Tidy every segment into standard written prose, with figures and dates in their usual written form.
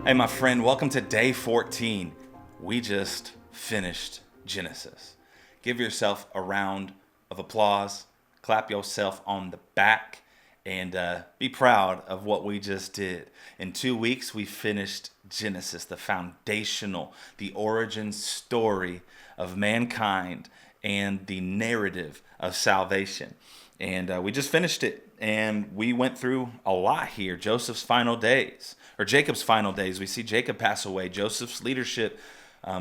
Hey, my friend, welcome to day 14. We just finished Genesis. Give yourself a round of applause, clap yourself on the back, and be proud of what we just did. In 2 weeks, we finished Genesis, the foundational, the origin story of mankind and the narrative of salvation. And we just finished it, and we went through a lot here. Jacob's final days. We see Jacob pass away. Joseph's leadership,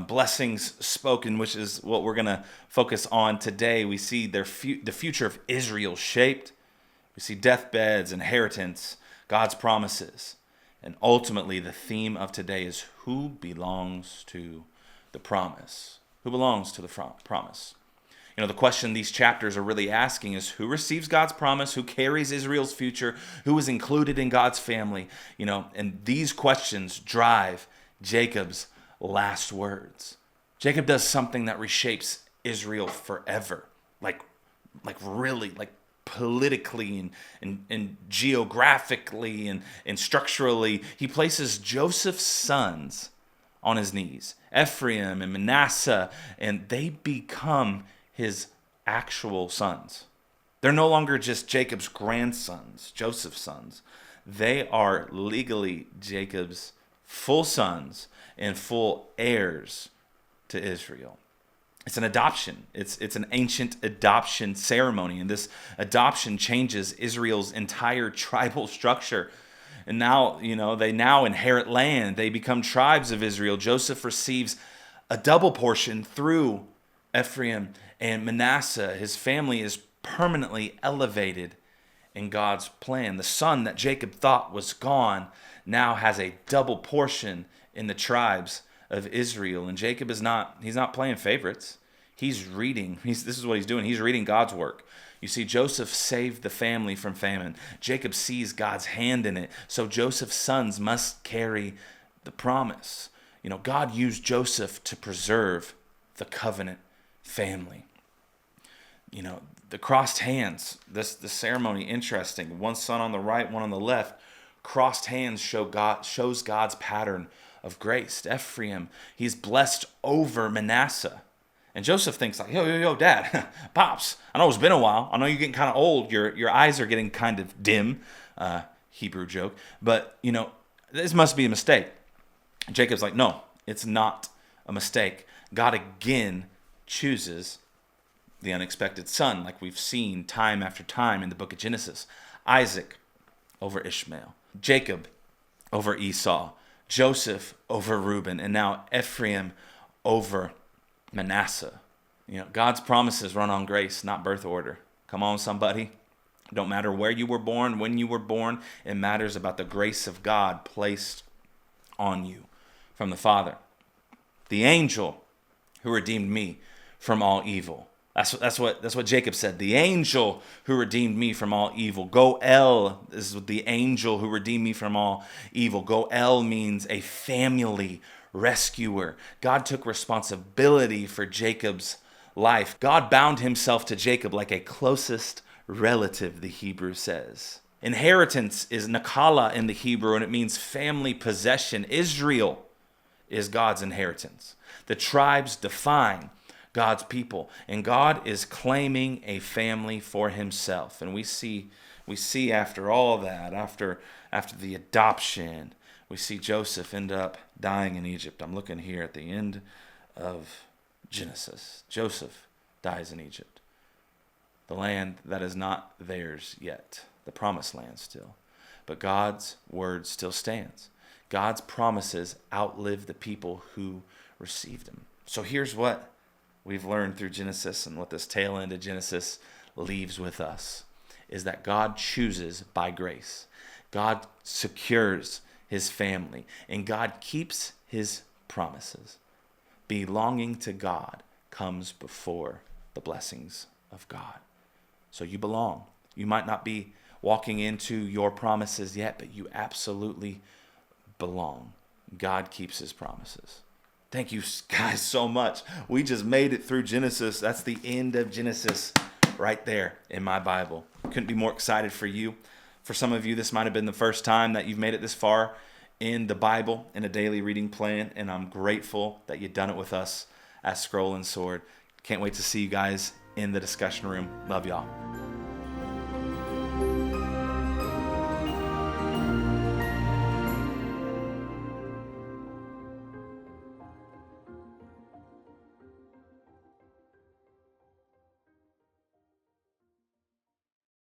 blessings spoken, which is what we're going to focus on today. We see the future of Israel shaped. We see deathbeds, inheritance, God's promises. And ultimately, the theme of today is who belongs to the promise? Who belongs to the promise? You know, the question these chapters are really asking is who receives God's promise, who carries Israel's future, who is included in God's family, and these questions drive Jacob's last words. Jacob does something that reshapes Israel forever, like really, like politically and geographically and structurally. He places Joseph's sons on his knees, Ephraim and Manasseh, and they become his actual sons. They're no longer just Jacob's grandsons, Joseph's sons. They are legally Jacob's full sons and full heirs to Israel. It's an adoption. It's an ancient adoption ceremony, and this adoption changes Israel's entire tribal structure. And now, they now inherit land. They become tribes of Israel. Joseph receives a double portion through Ephraim and Manasseh. His family is permanently elevated in God's plan. The son that Jacob thought was gone now has a double portion in the tribes of Israel. And Jacob he's not playing favorites. This is what he's doing. He's reading God's work. You see, Joseph saved the family from famine. Jacob sees God's hand in it. So Joseph's sons must carry the promise. God used Joseph to preserve the covenant family. The crossed hands, this ceremony, interesting. One son on the right, one on the left. Crossed hands shows God's pattern of grace. Ephraim, he's blessed over Manasseh. And Joseph thinks like, yo, Dad, Pops, I know it's been a while. I know you're getting kind of old. Your eyes are getting kind of dim, Hebrew joke. But, this must be a mistake. Jacob's like, no, it's not a mistake. God again chooses the unexpected son, like we've seen time after time in the book of Genesis. Isaac over Ishmael, Jacob over Esau, Joseph over Reuben, and now Ephraim over Manasseh. God's promises run on grace, not birth order. Come on, somebody. Don't matter where you were born, when you were born. It matters about the grace of God placed on you from the Father. The angel who redeemed me from all evil. That's what Jacob said. The angel who redeemed me from all evil. Goel is the angel who redeemed me from all evil. Goel means a family rescuer. God took responsibility for Jacob's life. God bound himself to Jacob like a closest relative, the Hebrew says. Inheritance is nakala in the Hebrew, and it means family possession. Israel is God's inheritance. The tribes define God's people, and God is claiming a family for himself. And we see after all that, after the adoption, we see Joseph end up dying in Egypt. I'm looking here at the end of Genesis. Joseph dies in Egypt, the land that is not theirs yet, the promised land still. But God's word still stands. God's promises outlive the people who received them. So here's what we've learned through Genesis, and what this tail end of Genesis leaves with us, is that God chooses by grace. God secures his family, and God keeps his promises. Belonging to God comes before the blessings of God. So you belong. You might not be walking into your promises yet, but you absolutely belong. God keeps his promises. Thank you guys so much. We just made it through Genesis. That's the end of Genesis right there in my Bible. Couldn't be more excited for you. For some of you, this might have been the first time that you've made it this far in the Bible in a daily reading plan, and I'm grateful that you've done it with us at Scroll and Sword. Can't wait to see you guys in the discussion room. Love y'all.